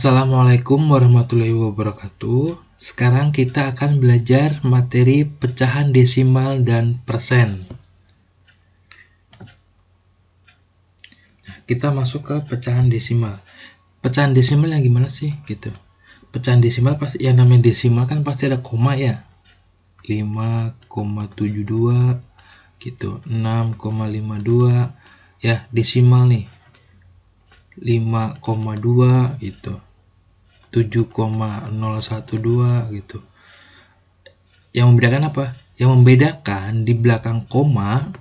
Assalamualaikum warahmatullahi wabarakatuh. Sekarang kita akan belajar materi pecahan desimal dan persen. Nah, kita masuk ke pecahan desimal. Pecahan desimal yang gimana sih? Gitu. Pecahan desimal pasti yang namanya desimal kan pasti ada koma ya. 5,72 gitu, 6,52 ya, desimal nih. 5,2 gitu, 7,012 gitu. Yang membedakan apa? Yang membedakan di belakang koma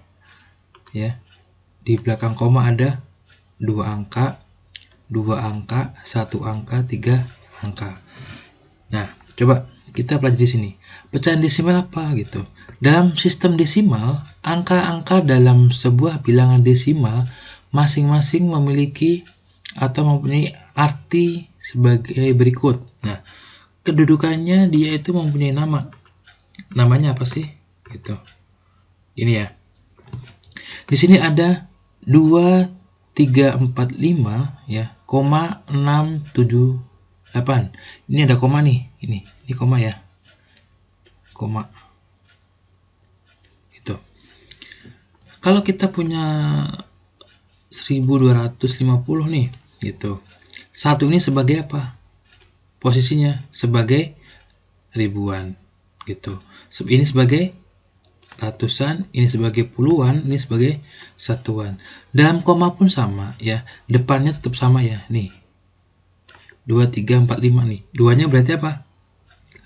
ya. Di belakang koma ada 2 angka, 1 angka, 3 angka. Nah, coba kita pelajari sini. Pecahan desimal apa gitu? Dalam sistem desimal, angka-angka dalam sebuah bilangan desimal masing-masing memiliki atau mempunyai arti sebagai berikut. Nah, kedudukannya dia itu mempunyai nama. Namanya apa sih? Gitu. Ini ya. Di sini ada 2345 ya, 678. Ini ada koma nih, ini koma ya. Koma. Gitu. Kalau kita punya 1250 nih, gitu. Satu ini sebagai apa? Posisinya sebagai ribuan, gitu. Ini sebagai ratusan, ini sebagai puluhan, ini sebagai satuan. Dalam koma pun sama ya, depannya tetap sama ya. Nih, 2, 3, 4, 5 nih. Duanya berarti apa?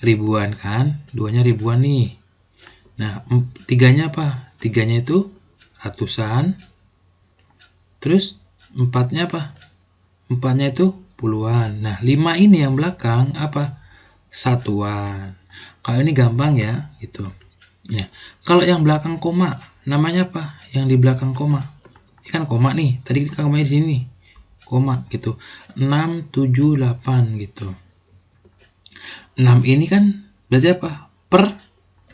Ribuan kan? Duanya ribuan nih. Nah, tiganya apa? Tiganya itu ratusan. Terus empatnya apa? Empatnya itu puluhan. Nah, 5 ini yang belakang apa? Satuan. Kalau ini gampang ya, gitu. Ya. Kalau yang belakang koma, namanya apa? Yang di belakang koma. Ini kan koma nih. Tadi kan komanya di sini. Koma gitu. 6, 7, 8 gitu. 6 ini kan berarti apa? Per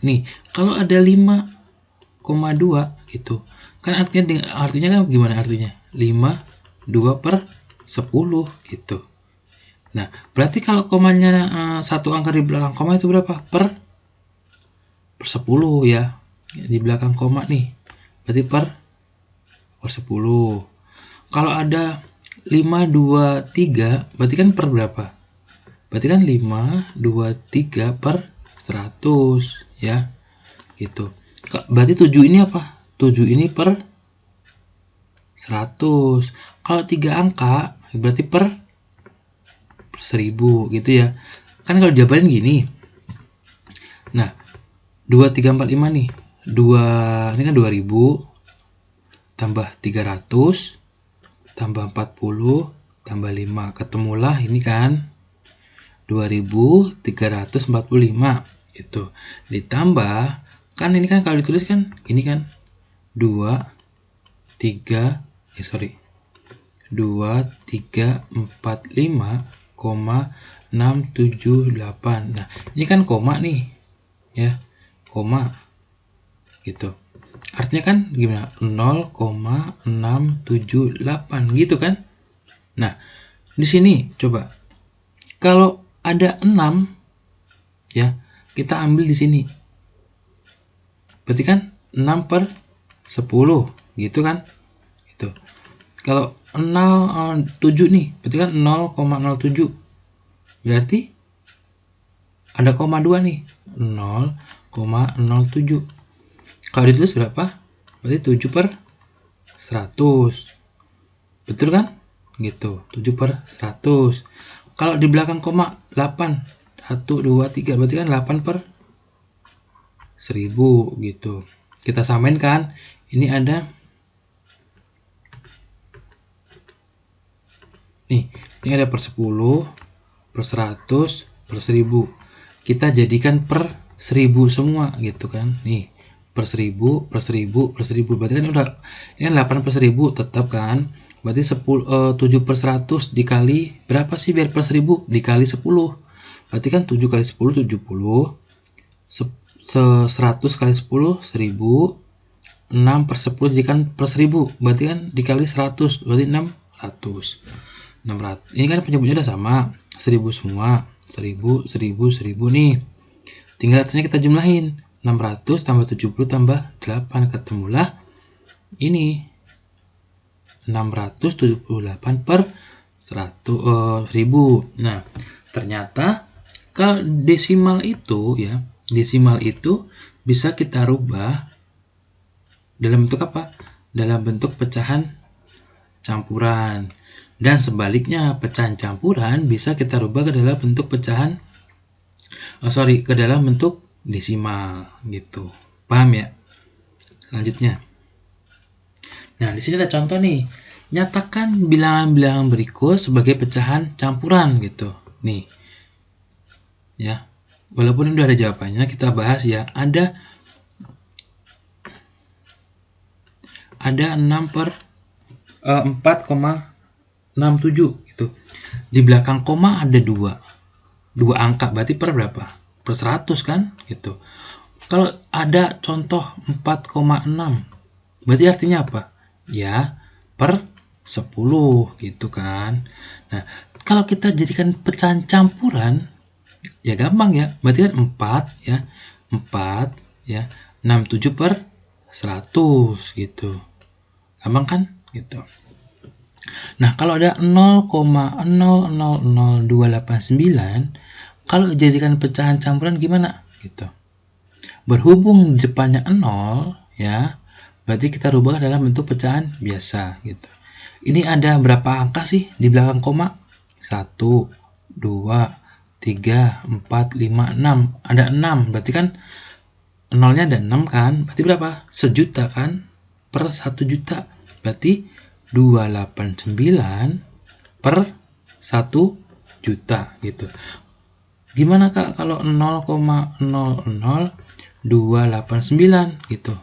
nih. Kalau ada 5,2 gitu. Kan artinya kan gimana artinya? 5, 2 per 10 gitu. Nah, berarti kalau komanya satu angka di belakang koma itu berapa? Per 10 ya. Di belakang koma nih. Berarti per 10. Kalau ada 5, 2, 3, berarti kan per berapa? Berarti kan 5, 2, 3 per 100 ya. Gitu. Berarti 7 ini apa? 7 ini per 100. Kalau 3 angka berarti per 1000 gitu ya. Kan kalau jabarin gini. Nah, 2, 3, 4, 5 nih. 2 ini kan 2000 tambah 300 tambah 40 tambah 5. Ketemulah ini kan 2345 gitu. Ditambah kan ini kan kalau ditulis kan ini kan 2 3 2345,678. Nah, ini kan koma nih. Ya, koma. Gitu. Artinya kan gimana? 0,678 gitu kan? Nah, di sini coba. Kalau ada 6 ya, kita ambil di sini. Berarti kan 6 per 10 gitu kan? Gitu. Kalau 7 nih, berarti kan 0,07. Berarti ada koma 2 nih. 0,07. Kalau ditulis berapa? Berarti 7 per 100. Betul kan? Gitu. 7 per 100. Kalau di belakang koma 8. 1, 2, 3. Berarti kan 8 per 1000 gitu. Kita samain kan? Ini ada nih, ini ada per 10, per 100, per 1000. Kita jadikan per 1000 semua gitu kan. Nih, per 1000, per 1000, per 1000. Berarti kan udah ini 8 per 1000 tetap kan. Berarti 7 per 100 dikali berapa sih biar per 1000? Dikali 10. Berarti kan 7 kali 10 70. 100 kali 10 1000. 6 per 10 jadikan per 1000. Berarti kan dikali 100. Berarti 600. Ini kan penyebutnya udah sama. 1000 semua. 1000, 1000, 1000 nih. Tinggal atasnya kita jumlahin. 600 tambah 70 tambah 8. Ketemulah ini. 678 per 1000. Nah, ternyata kalau desimal itu ya, desimal itu bisa kita rubah dalam bentuk apa? Dalam bentuk pecahan campuran. Dan sebaliknya, pecahan campuran bisa kita rubah ke dalam bentuk pecahan ke dalam bentuk desimal gitu. Paham ya? Selanjutnya. Nah, di sini ada contoh nih. Nyatakan bilangan-bilangan berikut sebagai pecahan campuran gitu. Nih. Ya. Walaupun udah ada jawabannya, kita bahas ya. Ada 6 per 4,67 gitu. Di belakang koma ada 2 angka, berarti per berapa? Per 100 kan? Gitu. Kalau ada contoh 4,6, berarti artinya apa? Ya, per 10 gitu kan. Nah, kalau kita jadikan pecahan campuran, ya gampang ya. Berarti kan 4 ya. 4 ya. 67 per 100 gitu. Gampang kan? Gitu. Nah, kalau ada 0,000289, kalau dijadikan pecahan campuran gimana? Gitu. Berhubung di depannya 0, ya, berarti kita rubah dalam bentuk pecahan biasa. Gitu. Ini ada berapa angka sih di belakang koma? 1, 2, 3, 4, 5, 6. Ada 6, berarti kan 0-nya ada 6 kan? Berarti berapa? Sejuta kan? Per 1 juta. Berarti 289 per 1 juta gitu. Gimana Kak kalau 0,00289 gitu?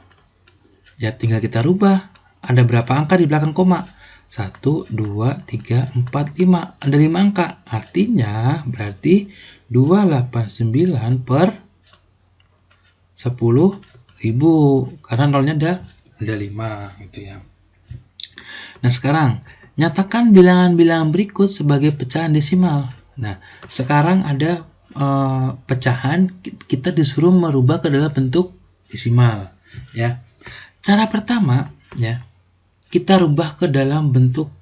Ya tinggal kita rubah. Ada berapa angka di belakang koma? 1, 2, 3, 4, 5. Ada 5 angka. Artinya berarti 289 per 10.000. Karena nolnya ada 5 gitu ya. Nah sekarang, nyatakan bilangan-bilangan berikut sebagai pecahan desimal. Nah, sekarang ada pecahan, kita disuruh merubah ke dalam bentuk desimal. Ya. Cara pertama, ya, kita rubah ke dalam bentuk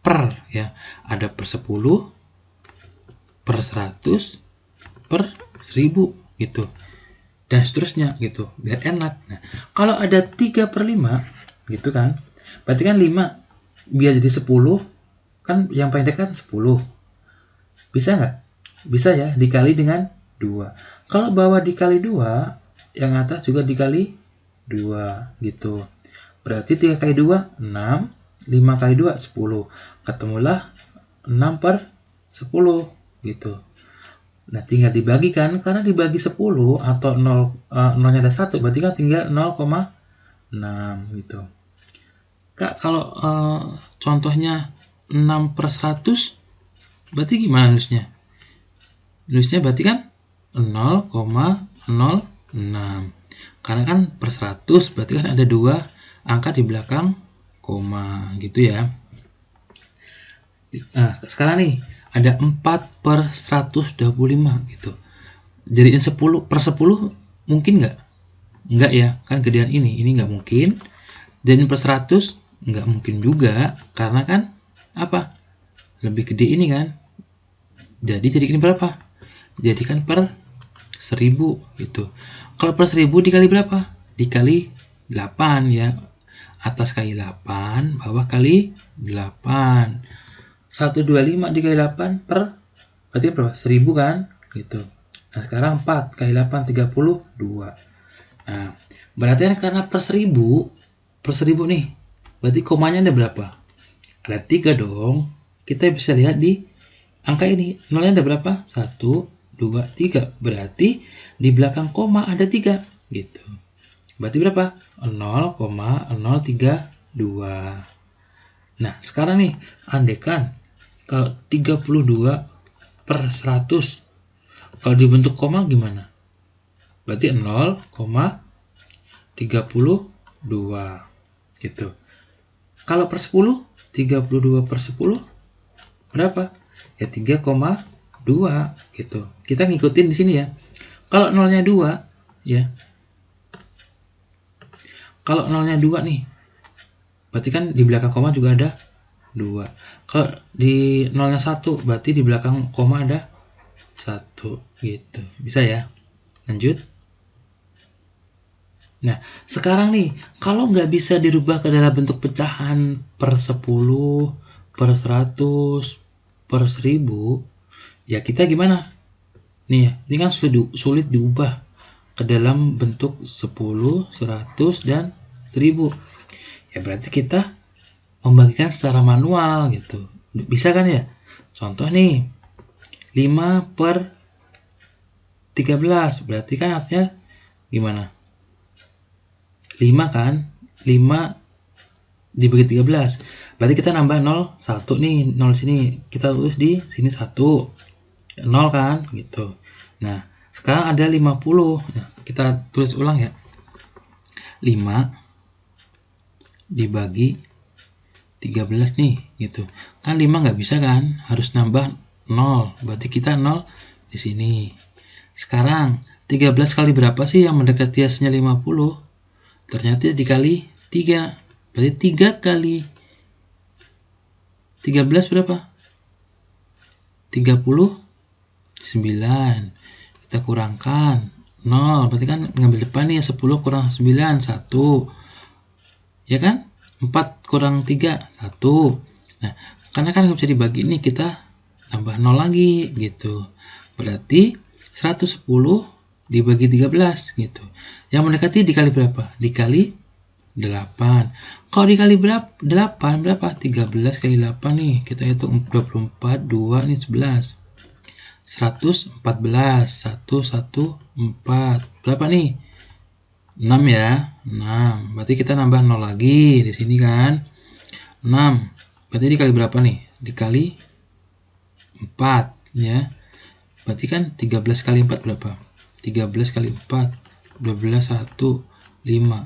per. Ya. Ada per 10, per 100, per 1000 gitu. Dan seterusnya gitu, biar enak. Nah, kalau ada 3 per 5, gitu kan, berarti kan 5 biar jadi 10, kan yang pendek kan 10. Bisa nggak? Bisa ya, dikali dengan 2. Kalau bawah dikali 2, yang atas juga dikali 2, gitu. Berarti 3 kali 2, 6. 5 kali 2, 10. Ketemulah 6 per 10, gitu. Nah, tinggal dibagikan, karena dibagi 10 atau 0-nya ada 1, berarti kan tinggal 0,6, gitu. Kak, kalau contohnya 6 per 100, berarti gimana nulisnya? Nulisnya berarti kan 0,06. Karena kan per 100, berarti kan ada 2 angka di belakang koma, gitu ya. Nah, sekarang nih, ada 4 per 125, gitu. Jadiin 10 per 10, mungkin nggak? Nggak ya, kan gedean ini nggak mungkin. Jadiin per 100, nggak mungkin juga, karena kan apa? Lebih gede ini kan. Jadi jadikan berapa? Jadikan per 1000 gitu. Kalau per 1000 dikali berapa? Dikali 8 ya. Atas kali 8, bawah kali 8. 125 dikali 8 per, berarti berapa? 1000 kan? Gitu. Nah sekarang 4 kali 8, 32. Nah berarti karena per 1000 nih, berarti komanya ada berapa? Ada 3 dong. Kita bisa lihat di angka ini. Nolnya ada berapa? 1, 2, 3. Berarti di belakang koma ada 3. Gitu. Berarti berapa? 0,032. Nah, sekarang nih, andaikan kalau 32 per 100. Kalau dibentuk koma gimana? Berarti 0,32. Gitu. Kalau per 10, 32 per 10 berapa? Ya 3,2. 2 gitu. Kita ngikutin di sini ya. Kalau nolnya 2 ya. Kalau nolnya 2 nih, berarti kan di belakang koma juga ada 2. Kalau di nolnya 1, berarti di belakang koma ada 1 gitu. Bisa ya? Lanjut. Nah, sekarang nih, kalau nggak bisa dirubah ke dalam bentuk pecahan per 10, per 100, per 1000, ya kita gimana? Nih, ini kan sulit diubah ke dalam bentuk 10, 100, dan 1000. Ya berarti kita membagikan secara manual gitu. Bisa kan ya? Contoh nih, 5 per 13. Berarti kan artinya gimana? 5 kan? 5 dibagi 13. Berarti kita nambah 0, 1 nih. 0 sini. Kita tulis di sini 1. 0 kan? Gitu. Nah, sekarang ada 50. Nah, kita tulis ulang ya. 5 dibagi 13 nih. Gitu. Kan 5 nggak bisa kan? Harus nambah 0. Berarti kita 0 di sini. Sekarang, 13 kali berapa sih yang mendekati hasilnya 50? Ternyata dikali 3. Berarti 3 kali 13 berapa? 39. Kita kurangkan 0. Berarti kan ngambil depan nih, 10 kurang 9, 1. Ya kan? 4 kurang 3, 1. Nah, karena kan nggak bisa dibagi nih, kita tambah 0 lagi gitu. Berarti 110 dibagi 13 gitu. Yang mendekati dikali berapa? Dikali 8. Kalau dikali 8 berapa? 13 kali 8 nih. Kita hitung 24, 2 ini 11. 114, 114. Berapa nih? 6 ya. 6. Berarti kita nambah 0 lagi di sini kan. 6. Berarti dikali berapa nih? Dikali 4 ya. Berarti kan 13 kali 4 berapa? 13 kali 4, 12, 1, 5.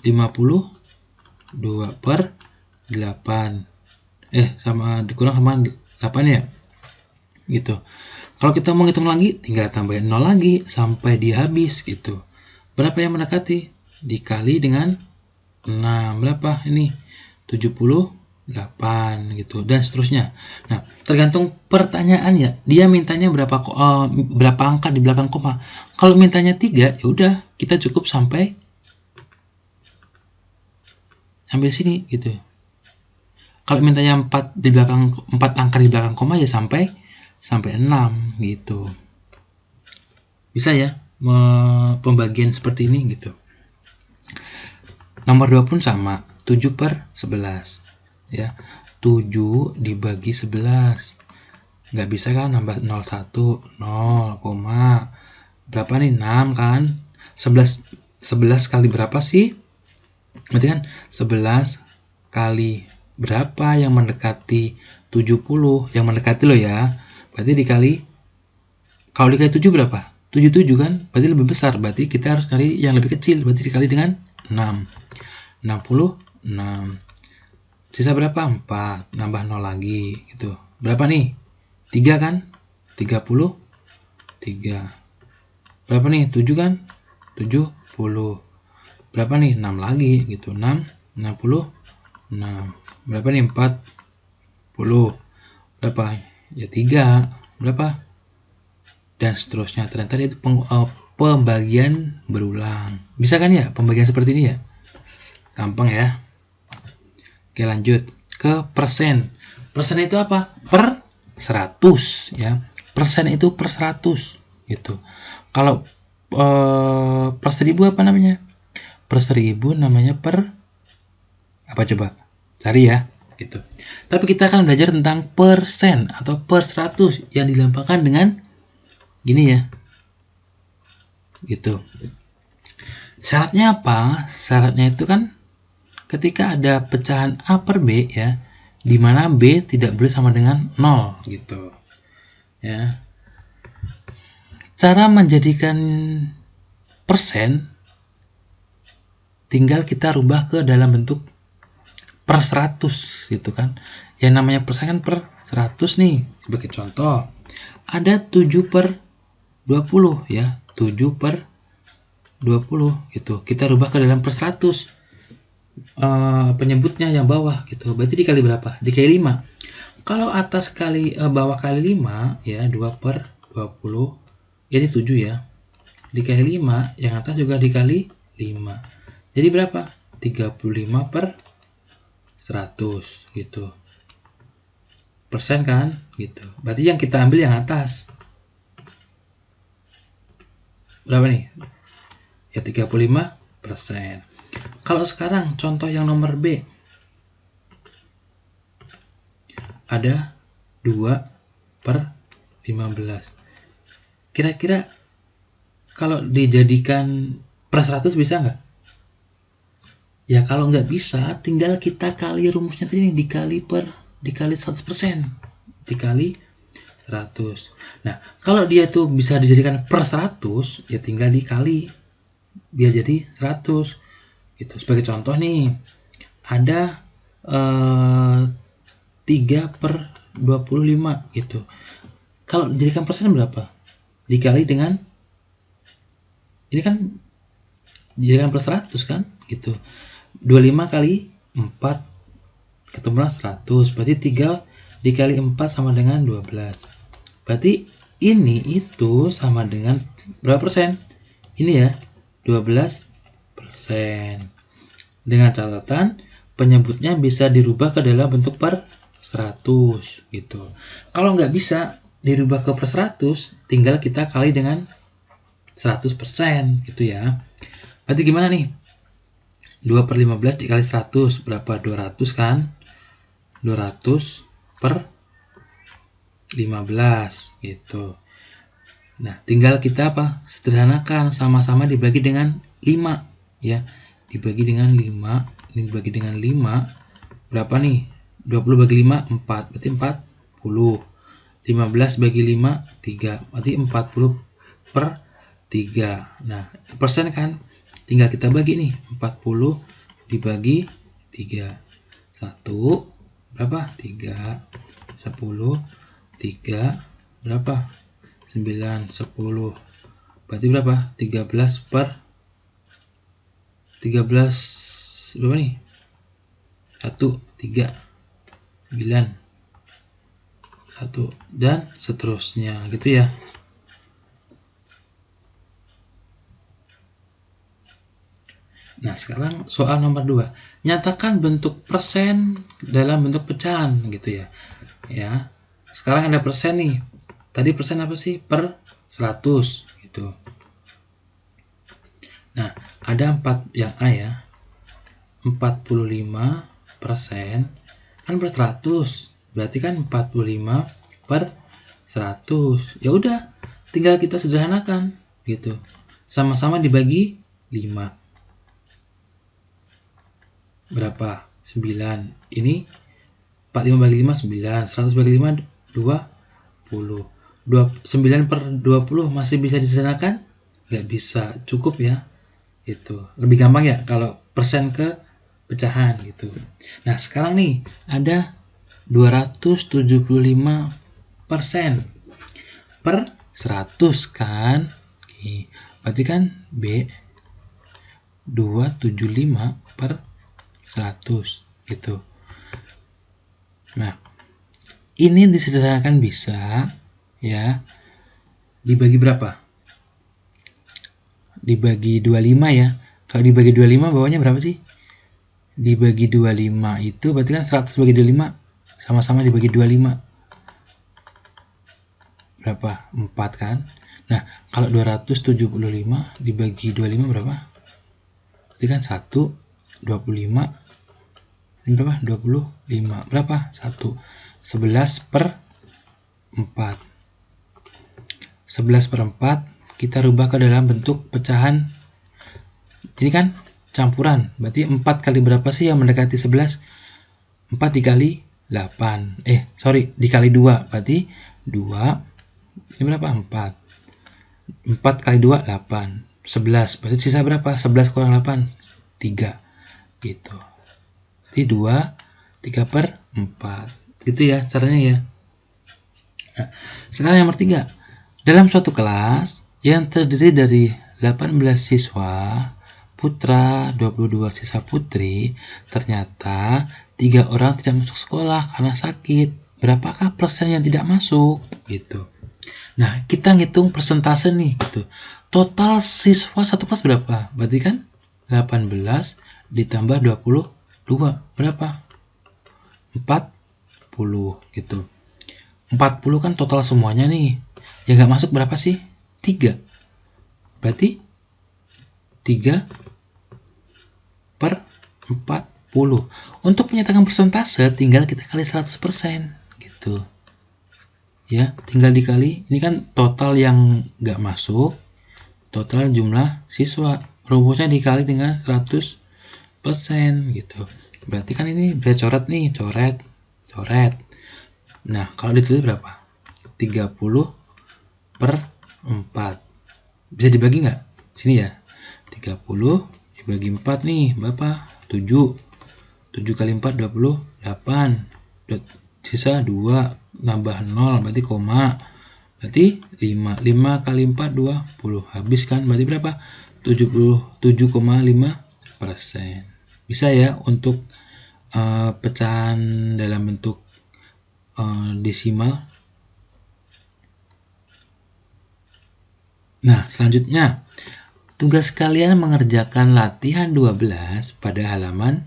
52 per 8. Sama dikurang sama 8 ya? Gitu. Kalau kita mau ngitung lagi, tinggal tambahin 0 lagi sampai dia habis gitu. Berapa yang mendekati? Dikali dengan 6. Berapa ini? 78 gitu, dan seterusnya. Nah, tergantung pertanyaannya. Dia mintanya berapa angka di belakang koma. Kalau mintanya 3, ya udah, kita cukup sampai sini gitu. Kalau mintanya 4 angka di belakang koma, ya sampai 6 gitu. Bisa ya pembagian seperti ini gitu. Nomor 2 pun sama, 7 per 11 ya. 7 dibagi 11. Nggak bisa kan nambah 01, 0, berapa nih? 6 kan. 11 kali berapa sih? Berarti kan 11 kali berapa yang mendekati 70? Yang mendekati loh ya. Berarti kalau dikali 7 berapa? 77 kan? Berarti lebih besar. Berarti kita harus cari yang lebih kecil. Berarti dikali dengan 6. 66. Sisa berapa? 4. Nambah 0 lagi gitu. Berapa nih? 3 kan? 33. Berapa nih? 7 kan? 70. Berapa nih? 6 lagi gitu. 66. Berapa nih? 40. Berapa? Ya 3. Berapa? Dan seterusnya. Ternyata itu pembagian berulang. Bisa kan ya pembagian seperti ini ya? Gampang ya. Oke, lanjut ke persen. Persen itu apa? Per 100 ya. Persen itu per 100 gitu. Kalau per 1000 apa namanya? Per 1000 namanya per apa coba? Cari ya gitu. Tapi kita akan belajar tentang persen atau per 100 yang dilambangkan dengan gini ya. Gitu. Syaratnya apa? Syaratnya itu kan ketika ada pecahan A per B ya, di mana B tidak boleh sama dengan 0 gitu. Ya. Cara menjadikan persen tinggal kita rubah ke dalam bentuk per 100 gitu kan. Yang namanya persen kan per 100 nih. Sebagai contoh, ada 7 per 20 ya, 7 per 20 gitu. Kita rubah ke dalam per 100 penyebutnya yang bawah gitu. Berarti dikali berapa? Dikali 5. Kalau atas kali bawah kali 5 ya, 2 per 20 ini 7 ya. Dikali 5, yang atas juga dikali 5. Jadi berapa? 35 per 100 gitu. Persen kan? Gitu. Berarti yang kita ambil yang atas. Berapa nih? Ya 35%. Kalau sekarang contoh yang nomor B. Ada 2 per 15. Kira-kira kalau dijadikan per 100 bisa nggak? Ya kalau nggak bisa, tinggal kita kali rumusnya tadi dikali 100%. Dikali 100. Nah, kalau dia itu bisa dijadikan per 100, ya tinggal dikali. Biar jadi 100. Gitu. Sebagai contoh nih, ada 3 per 25 gitu. Kalau dijadikan persen berapa? Dikali dengan, ini kan dijadikan per 100 kan? Gitu. 25 kali 4 ketemulah 100. Berarti 3 dikali 4 sama dengan 12. Berarti ini itu sama dengan berapa persen? Ini ya, 12%. Dengan catatan penyebutnya bisa dirubah ke dalam bentuk per 100 gitu. Kalau nggak bisa dirubah ke per 100, tinggal kita kali dengan 100% gitu ya. Berarti gimana nih? 2 per 15 dikali 100 berapa? 200 kan? 200 per 15 gitu. Nah, tinggal kita apa? Sederhanakan, sama-sama dibagi dengan 5 ya. Dibagi dengan 5, ini dibagi dengan 5 berapa nih? 20 bagi 5 4, berarti 40. 15 bagi 5 3, berarti 40 per 3. Nah, persen kan? Tinggal kita bagi nih, 40 dibagi 3. 1 berapa? 3. 10 3 berapa? 9 10. Berarti berapa? 13 per 13 berapa nih? 1 3 9 1 dan seterusnya gitu ya. Nah, sekarang soal nomor 2. Nyatakan bentuk persen dalam bentuk pecahan gitu ya. Ya. Sekarang ada persen nih. Tadi persen apa sih? Per 100 gitu. Nah, ada 4 yang A ya. 45% kan per 100. Berarti kan 45 per 100. Ya udah, tinggal kita sederhanakan gitu. Sama-sama dibagi 5. Berapa? 9. Ini 45 bagi 5 9. 100 bagi 5 20. 9 per 20 masih bisa disederhanakan? Nggak bisa, cukup ya. Itu lebih gampang ya kalau persen ke pecahan gitu. Nah, sekarang nih ada 275% per 100 kan. Berarti kan B 275 per 100 gitu. Nah, ini disederhanakan bisa ya. Dibagi berapa? Dibagi 25 ya. Kalau dibagi 25 bawahnya berapa sih? Dibagi 25 itu berarti kan 100 bagi 25 sama-sama dibagi 25. Berapa? 4 kan? Nah, kalau 275 dibagi 25 berapa? Berarti kan 1 25. Ini berapa? 25. Berapa? 1. 11 per 4. 11 per 4 kita rubah ke dalam bentuk pecahan. Ini kan campuran. Berarti 4 kali berapa sih yang mendekati 11? 4 dikali 8. Dikali 2. Berarti 2. Ini berapa? 4. 4 kali 2, 8. 11. Berarti sisa berapa? 11 kurang 8. 3. Gitu. Jadi 2, 3 per 4. Gitu ya caranya ya. Nah, sekarang yang nomor 3. Dalam suatu kelas yang terdiri dari 18 siswa putra, 22 siswa putri, ternyata 3 orang tidak masuk sekolah karena sakit. Berapakah persen yang tidak masuk? Gitu. Nah, kita ngitung persentase nih. Gitu. Total siswa satu kelas berapa? Berarti kan 18 ditambah 22. Berapa? 40. Gitu. 40 kan total semuanya nih. Yang nggak masuk berapa sih? 3. Berarti 3 per 40. Untuk menyatakan persentase tinggal kita kali 100%. Gitu. Ya, tinggal dikali. Ini kan total yang nggak masuk. Total jumlah siswa. Rumusnya dikali dengan 100%. Gitu. Berarti kan ini bisa coret nih. Coret. Nah, kalau ditulis berapa? 30 per 4. Bisa dibagi nggak? Sini ya. 30 dibagi 4 nih. Berapa? 7. 7 kali 4, 28. Sisa 2. Nambah 0. Berarti koma. Berarti 5. 5 kali 4, 20. Habis kan? Berarti berapa? 77,5%. Bisa ya untuk pecahan dalam bentuk desimal. Nah, selanjutnya tugas kalian mengerjakan latihan 12 pada halaman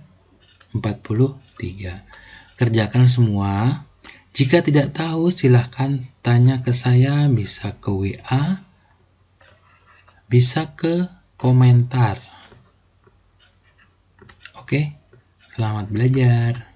43. Kerjakan semua. Jika tidak tahu silahkan tanya ke saya, bisa ke WA, bisa ke komentar. Oke, selamat belajar.